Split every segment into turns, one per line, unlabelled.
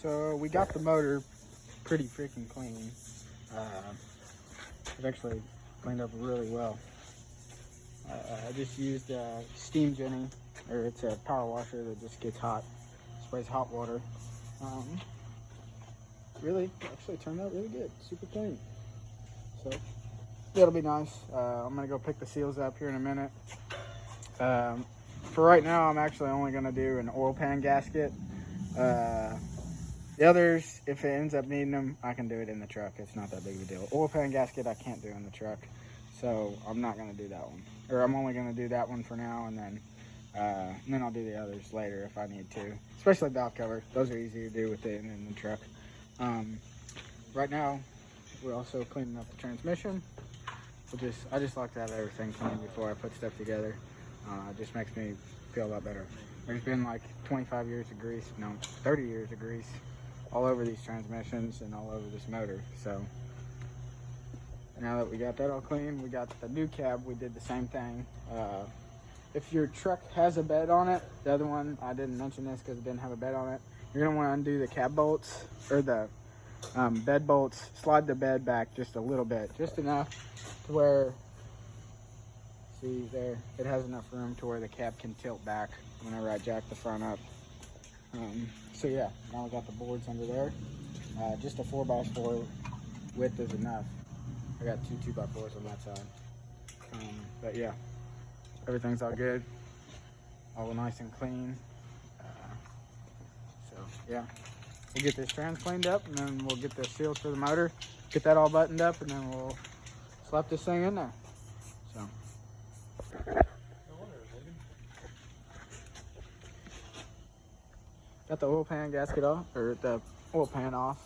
So we got the motor pretty freaking clean. It actually cleaned up really well. I just used steam Jenny, or it's a power washer that just gets hot, sprays hot water. Really, actually turned out really good, super clean. So that'll be nice. I'm gonna go pick the seals up here in a minute. For right now, I'm actually only gonna do an oil pan gasket. The others, if it ends up needing them, I can do it in the truck. It's not that big of a deal. Oil pan gasket, I can't do in the truck, so I'm not gonna do that one. Or I'm only gonna do that one for now, and then I'll do the others later if I need to. Especially valve cover; those are easy to do with it in the truck. Right now, we're also cleaning up the transmission. I just like to have everything clean before I put stuff together. It just makes me feel a lot better. There's been like 25 years of grease, no, 30 years of grease all over these transmissions and all over this motor. So now that we got that all clean, we got the new cab, we did the same thing. If your truck has a bed on it, the other one, I didn't mention this because it didn't have a bed on it, you're gonna wanna undo the cab bolts, or the bed bolts, slide the bed back just a little bit, just enough to where, see there, it has enough room to where the cab can tilt back whenever I jack the front up. So yeah, now we got the boards under there. Just a 4x4 width is enough. I got two 2x4s on that side. But yeah, everything's all good, all nice and clean. So yeah, we'll get this trans cleaned up, and then we'll get the seals for the motor, get that all buttoned up, and then we'll slap this thing in there. So. Got the oil pan gasket off, or the oil pan off.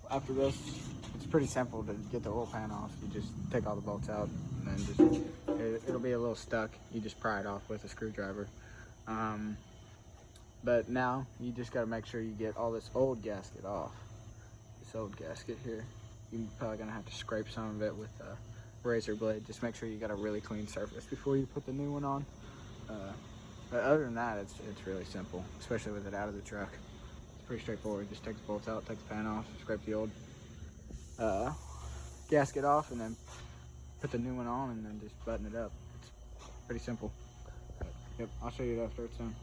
After this, it's pretty simple to get the oil pan off. You just take all the bolts out, and then it'll be a little stuck. You just pry it off with a screwdriver. But now you just got to make sure you get all this old gasket off. This old gasket here, you're probably gonna have to scrape some of it with a razor blade. Just make sure you got a really clean surface before you put the new one on. But other than that, it's really simple, especially with it out of the truck. It's pretty straightforward. Just take the bolts out, take the pan off, scrape the old gasket off, and then put the new one on, and then just button it up. It's pretty simple. Yep, I'll show you it after it's done.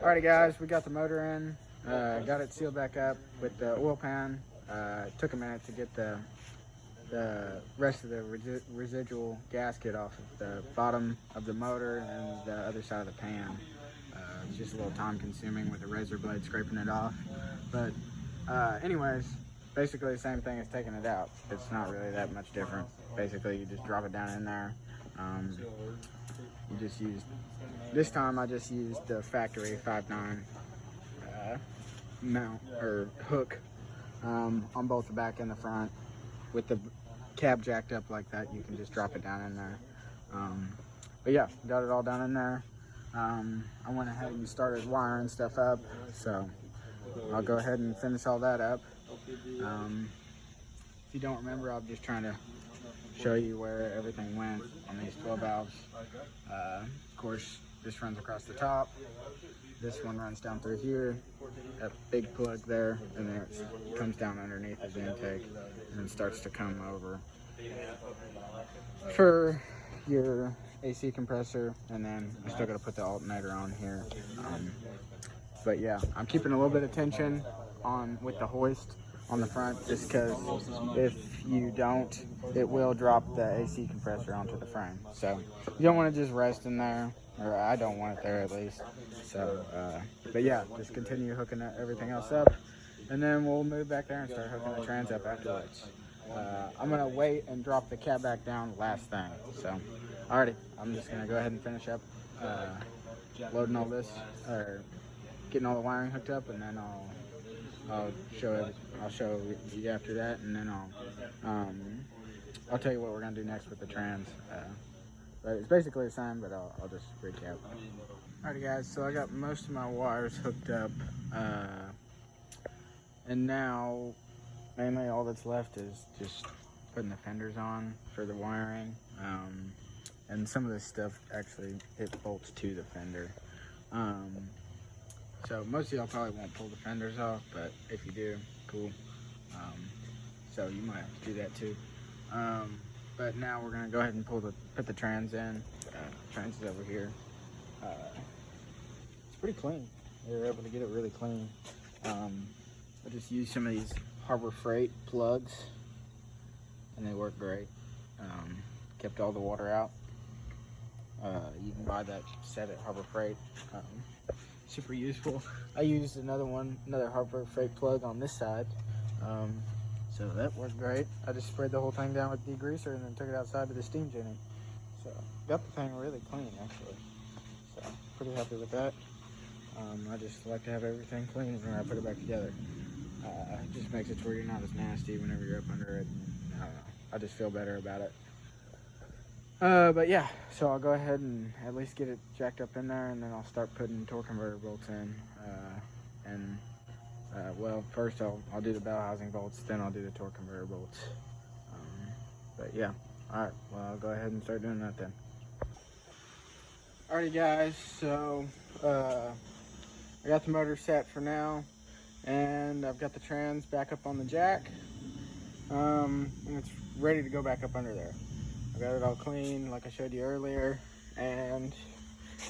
Alrighty guys, we got the motor in, got it sealed back up with the oil pan. It took a minute to get the rest of the residual gasket off of the bottom of the motor and the other side of the pan. It's just a little time consuming with a razor blade scraping it off. But anyways, basically the same thing as taking it out. It's not really that much different. Basically you just drop it down in there. You just use, this time I just used the factory 5.9 mount or hook on both the back and the front. With the cab jacked up like that, you can just drop it down in there. But yeah, got it all down in there. I went ahead and started wiring stuff up, so I'll go ahead and finish all that up. If you don't remember, I'm just trying to show you where everything went on these 12 valves. Of course, this runs across the top. This one runs down through here, that big plug there, and then it comes down underneath his intake and then starts to come over for your AC compressor, and then I still got to put the alternator on here. But yeah, I'm keeping a little bit of tension on with the hoist on the front, just because if you don't, it will drop the AC compressor onto the frame. So you don't want to just rest in there, or I don't want it there at least. So, but yeah, just continue hooking everything else up, and then we'll move back there and start hooking the trans up afterwards. I'm gonna wait and drop the cab back down last thing. So, alrighty, I'm just gonna go ahead and finish up loading all this, or getting all the wiring hooked up, and then I'll show you after that, and then I'll tell you what we're gonna do next with the trans. But it's basically the same, but I'll just recap. Alrighty guys, so I got most of my wires hooked up, and now mainly all that's left is just putting the fenders on for the wiring, and some of this stuff actually, it bolts to the fender. So most of y'all probably won't pull the fenders off, but if you do, cool. So you might have to do that too. But now we're gonna go ahead and put the trans in. Trans is over here. It's pretty clean. They were able to get it really clean. I just used some of these Harbor Freight plugs, and they work great. Kept all the water out. You can buy that set at Harbor Freight. Super useful. I used another Harbor Freight plug on this side. So that worked great. I just sprayed the whole thing down with degreaser and then took it outside to the steam jenny. So got the thing really clean actually. So pretty happy with that. I just like to have everything clean when I put it back together. It just makes it to where you're not as nasty whenever you're up under it. I don't know. I just feel better about it. But yeah, so I'll go ahead and at least get it jacked up in there, and then I'll start putting torque converter bolts in. Well, first I'll do the bell housing bolts, then I'll do the torque converter bolts. But yeah, alright, well I'll go ahead and start doing that then. Alrighty guys, so I got the motor set for now, and I've got the trans back up on the jack, and it's ready to go back up under there. I got it all clean like I showed you earlier, and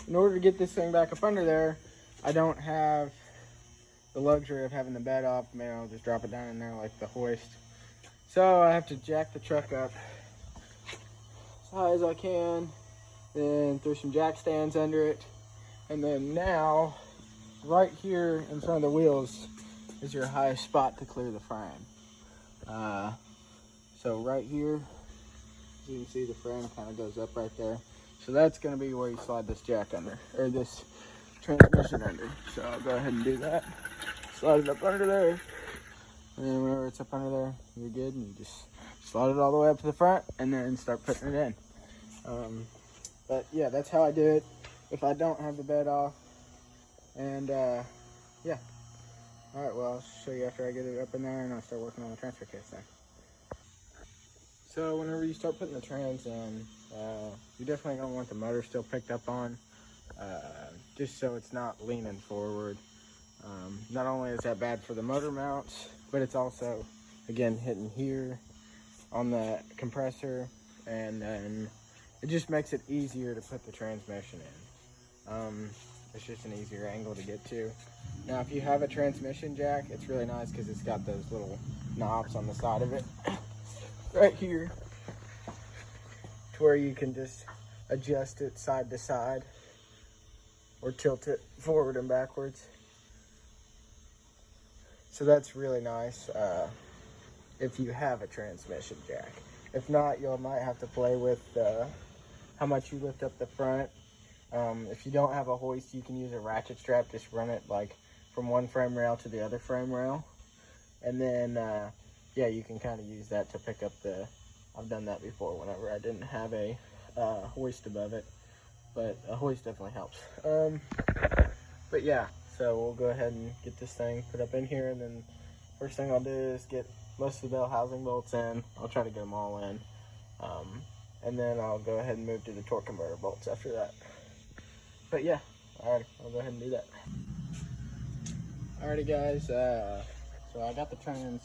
in order to get this thing back up under there, I don't have the luxury of having the bed off. Maybe I'll just drop it down in there like the hoist. So I have to jack the truck up as high as I can, then throw some jack stands under it, and then now right here in front of the wheels is your highest spot to clear the frame. So right here, as you can see, the frame kind of goes up right there. So that's going to be where you slide this jack under, or this transmission under. So I'll go ahead and do that. Slide it up under there, and then whenever it's up under there, you're good, and you just slide it all the way up to the front, and then start putting it in. But yeah, that's how I do it if I don't have the bed off. And yeah. Alright, well, I'll show you after I get it up in there, and I'll start working on the transfer case then. So whenever you start putting the trans in, you're definitely going to want the motor still picked up on, just so it's not leaning forward. Not only is that bad for the motor mounts, but it's also, again, hitting here on the compressor, and then it just makes it easier to put the transmission in. It's just an easier angle to get to. Now, if you have a transmission jack, it's really nice because it's got those little knobs on the side of it right here, to where you can just adjust it side to side or tilt it forward and backwards. So that's really nice if you have a transmission jack. If not, you might have to play with how much you lift up the front. If you don't have a hoist, you can use a ratchet strap. Just run it like from one frame rail to the other frame rail. And then, yeah, you can kind of use that to pick up I've done that before whenever I didn't have a hoist above it. But a hoist definitely helps. But yeah, so we'll go ahead and get this thing put up in here, and then first thing I'll do is get most of the bell housing bolts in. I'll try to get them all in. And then I'll go ahead and move to the torque converter bolts after that. But yeah, alright, I'll go ahead and do that. Alrighty guys, so I got the trans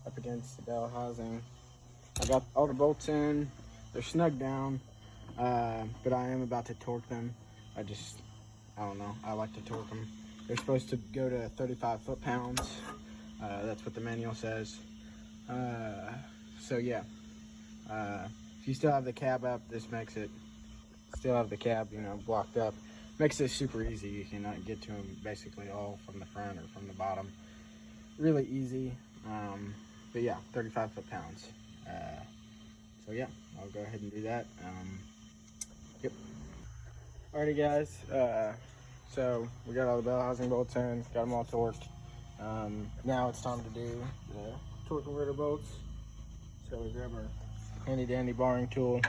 up against the bell housing. I got all the bolts in, they're snug down, but I am about to torque them. I don't know, I like to torque them. They're supposed to go to 35 foot-pounds. That's what the manual says. So yeah, if you still have the cab up, this makes it, still have the cab, you know, blocked up. Makes this super easy. You can get to them basically all from the front or from the bottom. Really easy. But yeah, 35 foot-pounds. So yeah, I'll go ahead and do that. Yep. Alrighty guys, so we got all the bell housing bolts in, got them all torqued. Now it's time to do the torque converter bolts. So we grab our handy dandy barring tool,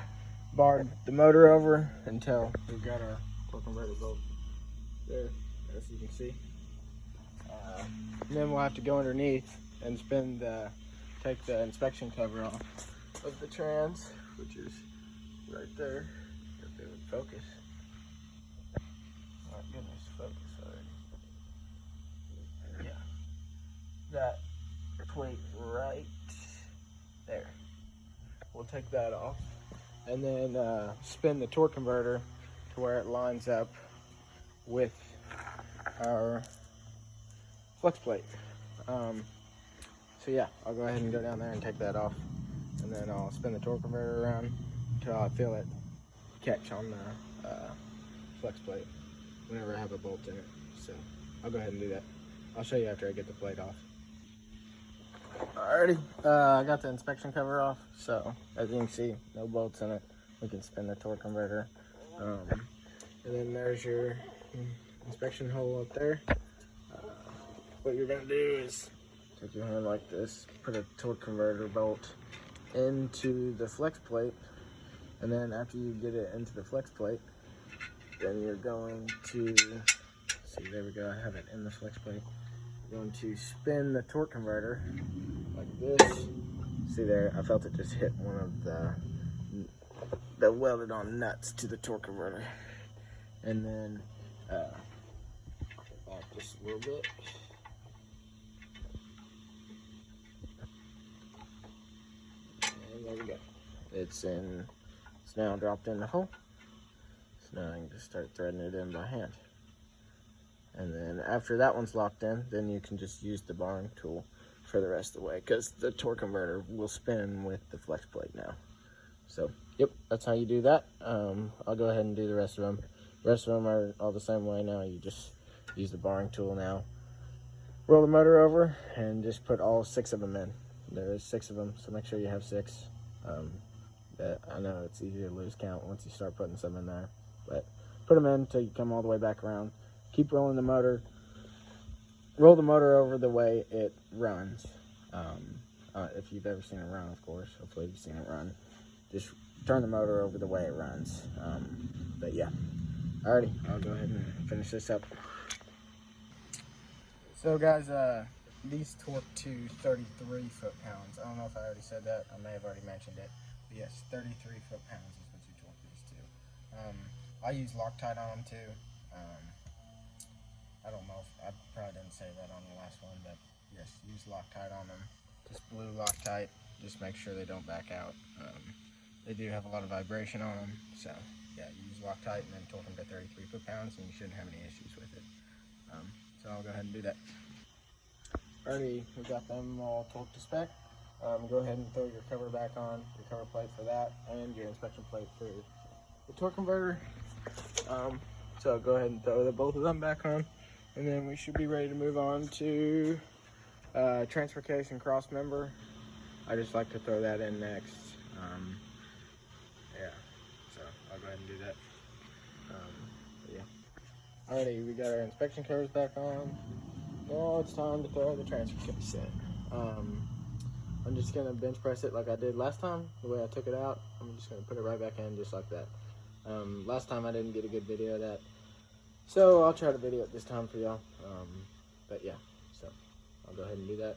barred the motor over until we've got our torque converter bolt there, as you can see. And then we'll have to go underneath and take the inspection cover off of the trans, which is right there. If it would focus. Oh goodness, focus already.
that plate right there. We'll take that off, and then spin the torque converter to where it lines up with our flex plate. So yeah, I'll go ahead and go down there and take that off, and then I'll spin the torque converter around until I feel it catch on the flex plate whenever I have a bolt in it. So I'll go ahead and do that. I'll show you after I get the plate off. Alrighty, I got the inspection cover off, so as you can see, no bolts in it. We can spin the torque converter. And then there's your inspection hole up there. What you're gonna do is take your hand like this, put a torque converter bolt into the flex plate, and then after you get it into the flex plate, then you're going to, see, there we go, I have it in the flex plate. You're going to spin the torque converter like this. See there, I felt it just hit one of the welded on nuts to the torque converter. And then back just a little bit. And there we go. It's now dropped in the hole. So now I can just start threading it in by hand. And then after that one's locked in, then you can just use the barring tool for the rest of the way, because the torque converter will spin with the flex plate now. So, yep, that's how you do that. I'll go ahead and do the rest of them. The rest of them are all the same way now. You just use the barring tool now. Roll the motor over and just put all 6 of them in. There is 6 of them, so make sure you have 6. I know it's easy to lose count once you start putting some in there, but put them in until you come all the way back around. Keep rolling the motor. Roll the motor over the way it runs. If you've ever seen it run, of course. Hopefully you've seen it run. Just turn the motor over the way it runs. But yeah. Alrighty, I'll go ahead and finish this up. So guys, these torque to 33 foot-pounds. I don't know if I already said that. I may have already mentioned it. But yes, 33 foot-pounds is what you torque these to. I use Loctite on them too. I don't know if I probably didn't say that on the last one, but yes, use Loctite on them. Just blue Loctite. Just make sure they don't back out. They do have a lot of vibration on them, so yeah, use Loctite and then torque them to 33 foot-pounds, and you shouldn't have any issues with it. So I'll go ahead and do that. Alrighty, we got them all torqued to spec. Go ahead and throw your cover back on, your cover plate for that, and your inspection plate for the torque converter. So go ahead and throw both of them back on, and then we should be ready to move on to transfer case and cross member. I just like to throw that in next. Yeah, so I'll go ahead and do that. Yeah. Alrighty, we got our inspection covers back on. Now it's time to throw the transfer case in. I'm just gonna bench press it like I did last time, the way I took it out. I'm just gonna put it right back in just like that. Last time I didn't get a good video of that, so I'll try to video it this time for y'all. But yeah, so I'll go ahead and do that.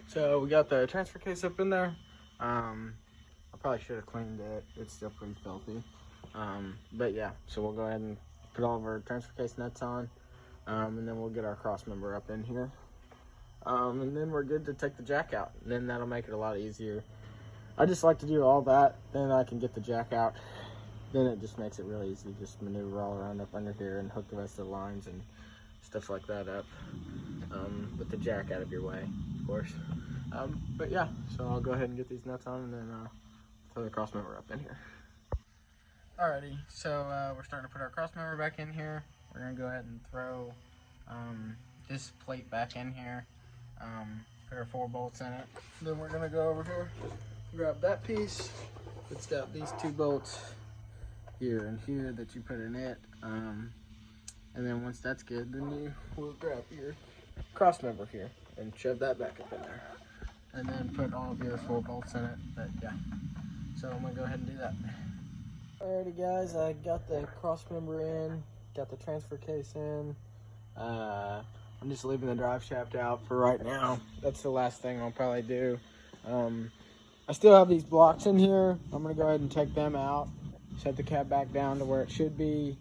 So we got the transfer case up in there. I probably should have cleaned it. It's still pretty filthy. But yeah, so we'll go ahead and put all of our transfer case nuts on. And then we'll get our cross member up in here. And then we're good to take the jack out. And then that'll make it a lot easier. I just like to do all that, then I can get the jack out. Then it just makes it really easy. Just maneuver all around up under here and hook the rest of the lines and stuff like that up. With the jack out of your way, of course. But yeah, so I'll go ahead and get these nuts on and then throw the cross member up in here. Alrighty, so we're starting to put our cross member back in here. We're gonna go ahead and throw this plate back in here. Put our 4 bolts in it. Then we're gonna go over here, grab that piece. It's got these 2 bolts here and here that you put in it. And then once that's good, then you will grab your cross member here and shove that back up in there. And then put all of your 4 bolts in it. But yeah, so I'm gonna go ahead and do that. Alrighty guys, I got the cross member in, got the transfer case in. I'm just leaving the drive shaft out for right now. That's the last thing I'll probably do. I still have these blocks in here. I'm gonna go ahead and take them out, set the cab back down to where it should be.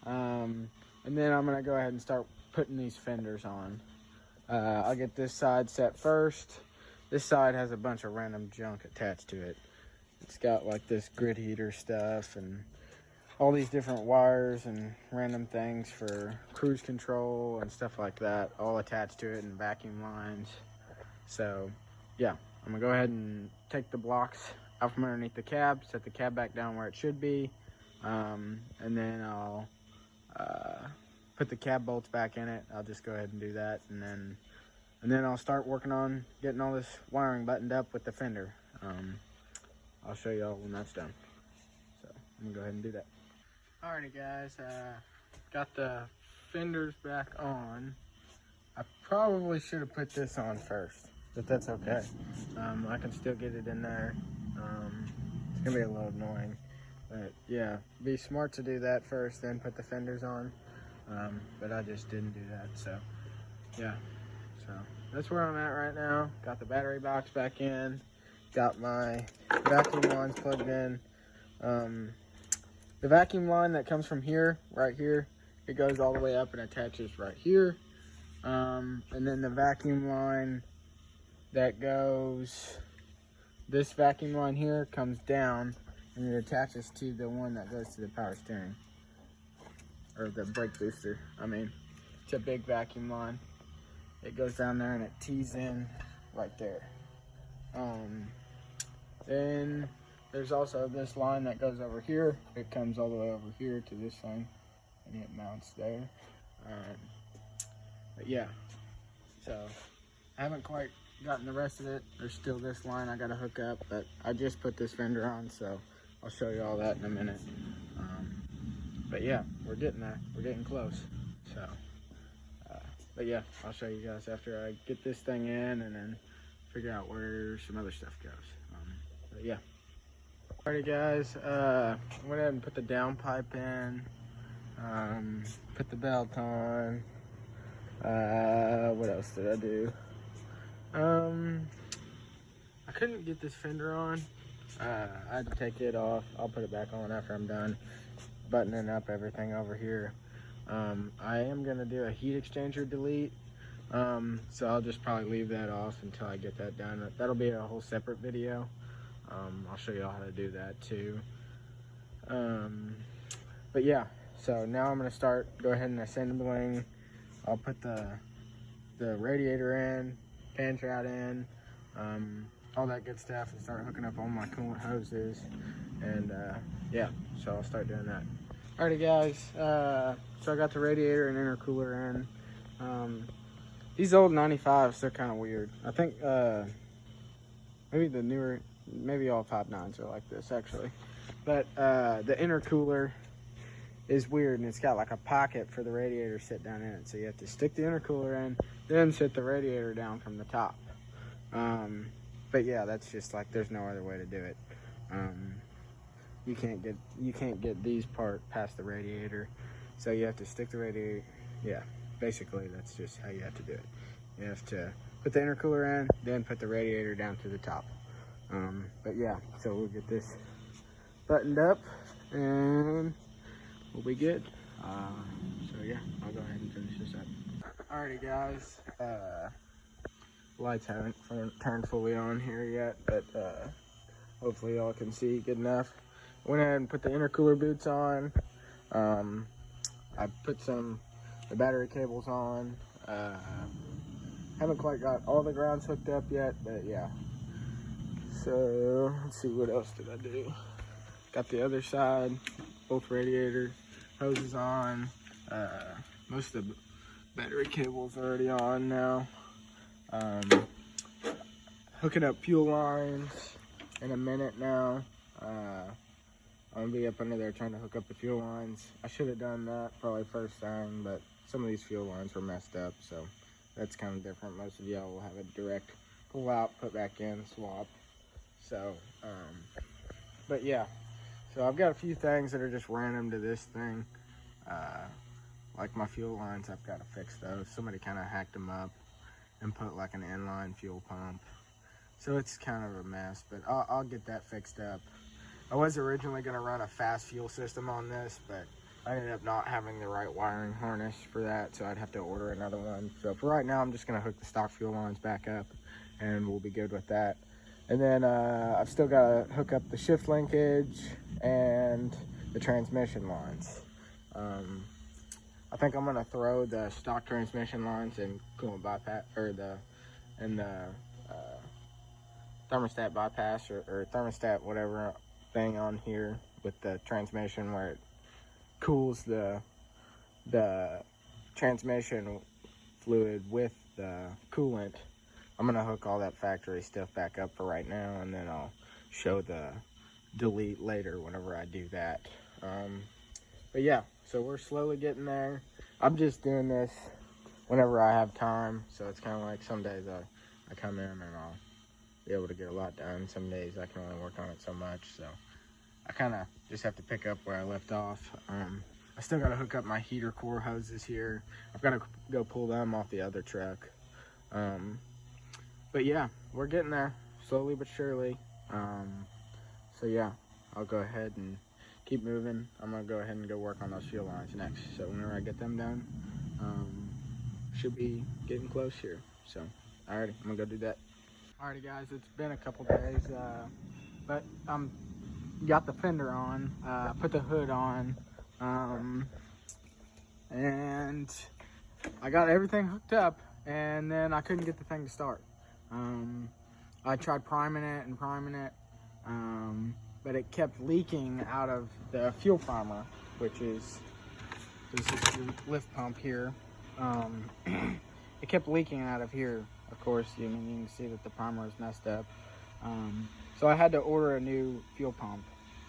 And then I'm gonna go ahead and start putting these fenders on. I'll get this side set first. This side has a bunch of random junk attached to it. It's got like this grid heater stuff and all these different wires and random things for cruise control and stuff like that, all attached to it, and vacuum lines. So yeah, I'm gonna go ahead and take the blocks out from underneath the cab, set the cab back down where it should be, and then I'll put the cab bolts back in it. I'll just go ahead and do that, and then I'll start working on getting all this wiring buttoned up with the fender. I'll show you all when that's done. So I'm gonna go ahead and do that. Alrighty guys, got the fenders back on. I probably should have put this on first, but that's okay. I can still get it in there. It's gonna be a little annoying, but yeah, be smart to do that first, then put the fenders on. But I just didn't do that, so yeah. So that's where I'm at right now. Got the battery box back in. Got my vacuum lines plugged in. The vacuum line that comes from here, right here, it goes all the way up and attaches right here. And then the vacuum line that goes, this vacuum line here comes down and it attaches to the one that goes to the power steering. Or the brake booster, I mean. It's a big vacuum line. It goes down there and it tees in right there. Then there's also this line that goes over here. It comes all the way over here to this thing and it mounts there. But yeah, so I haven't quite gotten the rest of it. There's still this line I gotta hook up, but I just put this fender on, so I'll show you all that in a minute. But yeah, we're getting there. We're getting close. So, but yeah, I'll show you guys after I get this thing in and then figure out where some other stuff goes. But yeah. Alrighty guys, I went ahead and put the downpipe in, put the belt on. What else did I do? I couldn't get this fender on. I had to take it off. I'll put it back on after I'm done buttoning up everything over here. I am gonna do a heat exchanger delete. So I'll just probably leave that off until I get that done. That'll be a whole separate video. I'll show you all how to do that too. But yeah, so now I'm gonna go ahead and assembling. I'll put the radiator in, fan shroud in, all that good stuff, and start hooking up all my coolant hoses. And yeah, so I'll start doing that. Alrighty guys, so I got the radiator and intercooler in. These old 95s, they're kind of weird. I think maybe the newer, maybe all 5.9s are like this actually. But the intercooler is weird, and it's got like a pocket for the radiator to sit down in it. So you have to stick the intercooler in, then sit the radiator down from the top. But yeah, that's just like, there's no other way to do it. You can't get these part past the radiator, so you have to stick the radiator. Yeah, basically that's just how you have to do it. You have to put the intercooler in, then put the radiator down to the top. But yeah, so we'll get this buttoned up and we'll be good. So yeah, I'll go ahead and finish this up. Alrighty guys, lights haven't turned fully on here yet, but hopefully y'all can see good enough. Went ahead and put the intercooler boots on. I put the battery cables on.
Haven't quite got all the grounds hooked up yet, but yeah. So let's see, what else did I do? Got the other side, both radiator hoses on. Most of the battery cables already on now. Hooking up fuel lines in a minute now. I'm gonna be up under there trying to hook up the fuel lines. I should have done that probably first thing, but some of these fuel lines were messed up, so that's kind of different. Most of y'all will have a direct pull out, put back in, swap. So, but yeah. So I've got a few things that are just random to this thing. Like my fuel lines, I've got to fix those. Somebody kind of hacked them up and put like an inline fuel pump. So it's kind of a mess, but I'll get that fixed up. I was originally going to run a fast fuel system on this, but I ended up not having the right wiring harness for that, so I'd have to order another one. So for right now, I'm just going to hook the stock fuel lines back up, and we'll be good with that. And then I've still got to hook up the shift linkage and the transmission lines. I think I'm going to throw the stock transmission lines in coolant bypass, or the thermostat bypass or thermostat whatever thing on here with the transmission where it cools the transmission fluid with the coolant. I'm gonna hook all that factory stuff back up for right now, and then I'll show the delete later whenever I do that. But yeah, so we're slowly getting there. I'm just doing this whenever I have time, so it's kind of like some days I come in and I'll be able to get a lot done. Some days I can only work on it so much, so I kind of just have to pick up where I left off. I still got to hook up my heater core hoses here. I've got to go pull them off the other truck. But yeah, we're getting there slowly but surely. So yeah, I'll go ahead and keep moving. I'm gonna go ahead and go work on those fuel lines next. So whenever I get them done, should be getting close here. So alrighty, I'm gonna go do that. Alrighty guys, it's been a couple days, but got the fender on, put the hood on, and I got everything hooked up, and then I couldn't get the thing to start. I tried priming it, but it kept leaking out of the fuel primer, which is this is the lift pump here. It kept leaking out of here. Of course, you can see that the primer is messed up. So I had to order a new fuel pump.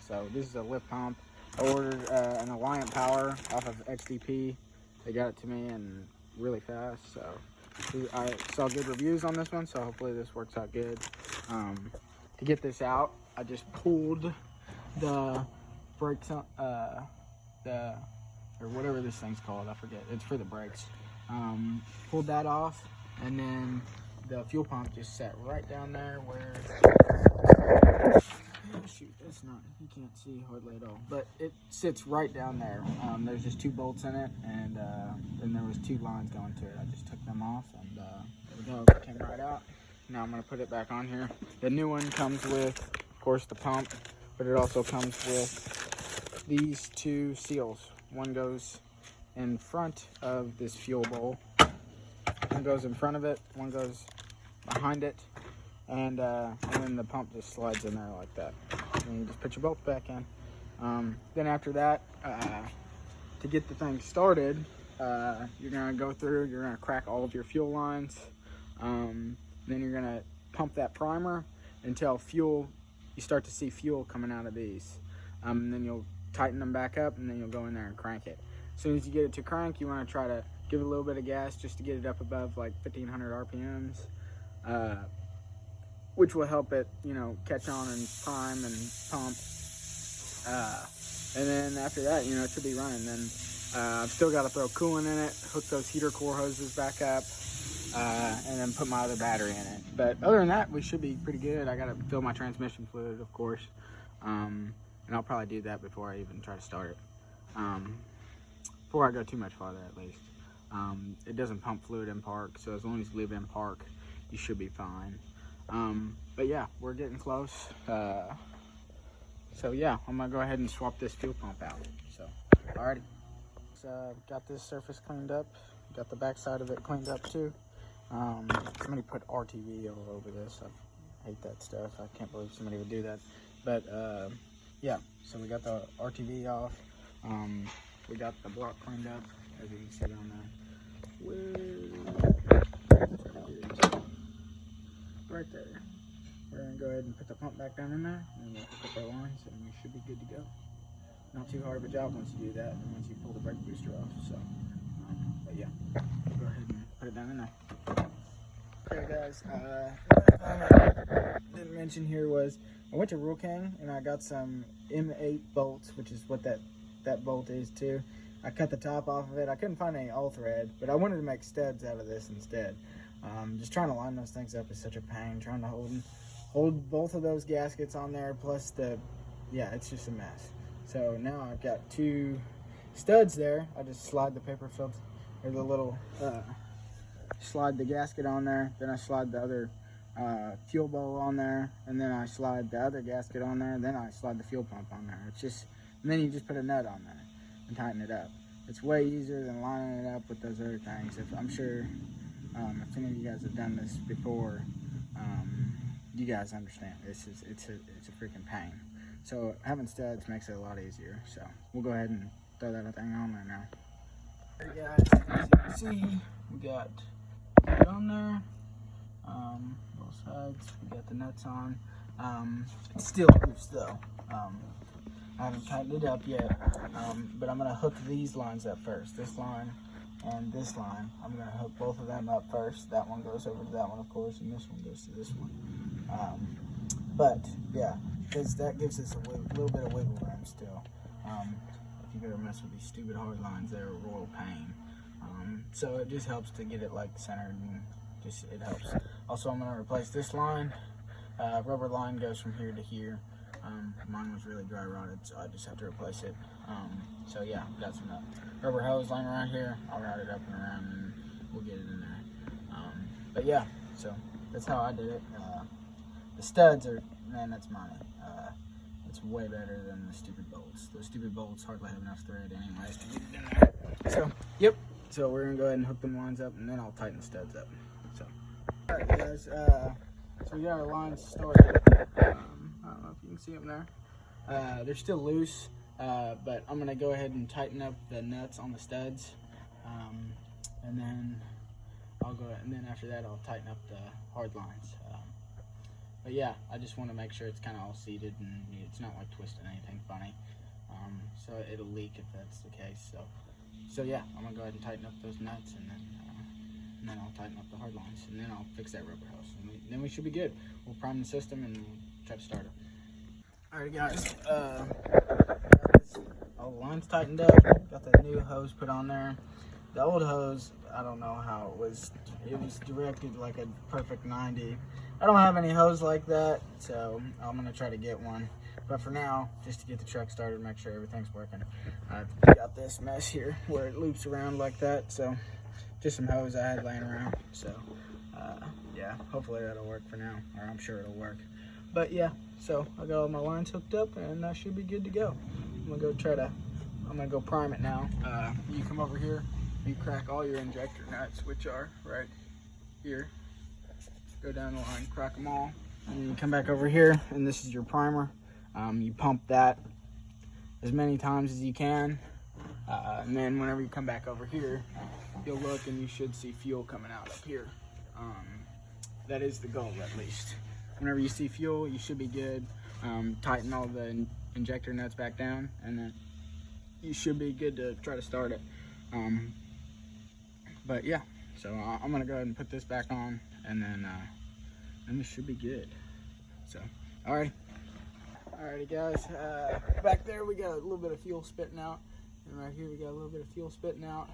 So this is a lift pump. I ordered an Alliant Power off of XDP. They got it to me and really fast. So I saw good reviews on this one, so hopefully this works out good. To get this out, I just pulled the brakes on, or whatever this thing's called, I forget. It's for the brakes. Pulled that off, and then the fuel pump just sat right down there where, oh shoot, it's not, you can't see hardly at all, but it sits right down there. There's just 2 bolts in it, and then there was 2 lines going to it. I just took them off, and there we go, it came right out. Now I'm gonna put it back on here. The new one comes with, of course, the pump, but it also comes with these 2 seals. One goes in front of this fuel bowl. One goes in front of it, one goes behind it, and then the pump just slides in there like that. And you just put your bolts back in. Then after that, to get the thing started, you're gonna go through, you're gonna crack all of your fuel lines. Then you're gonna pump that primer until you start to see fuel coming out of these. And then you'll tighten them back up, and then you'll go in there and crank it. As soon as you get it to crank, you want to try to give it a little bit of gas just to get it up above like 1500 RPMs, which will help it, catch on and prime and pump. And then after that, it should be running. Then I've still got to throw coolant in it, hook those heater core hoses back up, and then put my other battery in it. But other than that, we should be pretty good. I got to fill my transmission fluid, of course. And I'll probably do that before I even try to start it. Before I go too much farther, at least. It doesn't pump fluid in park, so as long as you leave it in park, you should be fine. But yeah, we're getting close. So yeah, I'm gonna go ahead and swap this fuel pump out. So, alrighty. Got this surface cleaned up. Got the back side of it cleaned up too. Somebody put RTV all over this. I hate that stuff. I can't believe somebody would do that. But yeah, so we got the RTV off. We got the block cleaned up, as you can see on there. Right there. We're gonna go ahead and put the pump back down in there, and we'll hook up our lines, and we should be good to go. Not too hard of a job once you do that, and once you pull the brake booster off. So, but yeah, we'll go ahead and put it down in there. Okay, guys. Didn't mention here was I went to Rural King and I got some M8 bolts, which is what that bolt is too. I cut the top off of it. I couldn't find any all thread, but I wanted to make studs out of this instead. Just trying to line those things up is such a pain. Trying to hold both of those gaskets on there, plus yeah, it's just a mess. So now I've got 2 studs there. I just slide the paper filter, or the little, slide the gasket on there. Then I slide the other fuel bowl on there, and then I slide the other gasket on there, and then I slide the fuel pump on there. It's just, and then you just put a nut on there and tighten it up. It's way easier than lining it up with those other things. I'm sure if any of you guys have done this before, you guys understand. It's a freaking pain. So having studs makes it a lot easier. So we'll go ahead and throw that thing on there now. Alright guys, as you can see, we got it on there. Both sides. We got the nuts on. It's still loose though. I haven't tightened it up yet, but I'm gonna hook these lines up first. This line and this line. I'm gonna hook both of them up first. That one goes over to that one, of course, and this one goes to this one. But yeah, because that gives us a little bit of wiggle room still. If you ever mess with these stupid hard lines, they're a royal pain. So it just helps to get it like centered, and just it helps. Also, I'm gonna replace this line. Rubber line goes from here to here. Mine was really dry rotted, so I just have to replace it. So yeah, got some rubber hose lying around here. I'll route it up and around, and we'll get it in there. But yeah, so that's how I did it. The studs are, man, that's money. It's way better than the stupid bolts. Those stupid bolts hardly have enough thread anyways to get it in there. So, yep. So we're gonna go ahead and hook them lines up, and then I'll tighten the studs up. So, all right, guys. So we got our lines started. I don't know if you can see them there. They're still loose, but I'm gonna go ahead and tighten up the nuts on the studs, and then after that I'll tighten up the hard lines. But yeah, I just want to make sure it's kind of all seated and it's not like twisting anything funny. So it'll leak if that's the case. So yeah, I'm gonna go ahead and tighten up those nuts, and then I'll tighten up the hard lines, and then I'll fix that rubber hose, and then we should be good. We'll prime the system and we'll try to start it. All right, guys. All the lines tightened up. Got the new hose put on there. The old hose, I don't know how it was. It was directed like a perfect 90. I don't have any hose like that, so I'm gonna try to get one. But for now, just to get the truck started, make sure everything's working. I've got this mess here where it loops around like that, so just some hose I had laying around. So yeah, hopefully that'll work for now, or I'm sure it'll work. But yeah, so I got all my lines hooked up, and I should be good to go. I'm gonna go prime it now. You come over here, you crack all your injector nuts, which are right here. Go down the line, crack them all, and then you come back over here, and this is your primer. You pump that as many times as you can, and then whenever you come back over here, you'll look and you should see fuel coming out up here. That is the goal, at least. Whenever you see fuel, you should be good. Tighten all the injector nuts back down, and then you should be good to try to start it. But yeah, so I'm gonna go ahead and put this back on, and then we should be good. So, alrighty guys, back there we got a little bit of fuel spitting out, and right here we got a little bit of fuel spitting out.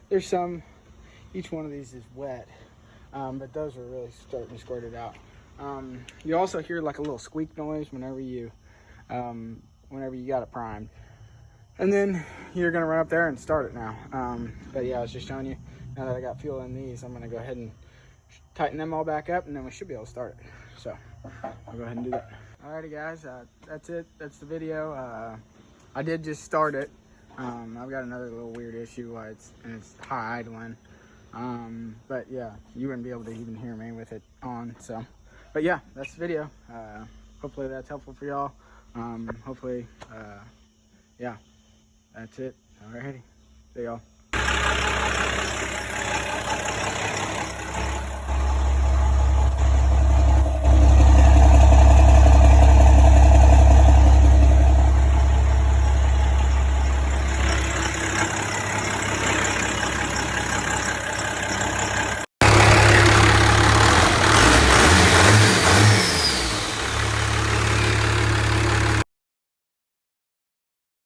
There's some, each one of these is wet, but those are really starting to squirt it out. You also hear like a little squeak noise whenever you got it primed. And then you're gonna run up there and start it now. But yeah, I was just showing you, now that I got fuel in these, I'm gonna go ahead and tighten them all back up, and then we should be able to start it. So I'll go ahead and do that. Alrighty guys, that's it, that's the video. I did just start it. I've got another little weird issue why it's high idling. But yeah, you wouldn't be able to even hear me with it on. So, but yeah, that's the video. Hopefully that's helpful for y'all. Hopefully, yeah, that's it. Alrighty, see y'all.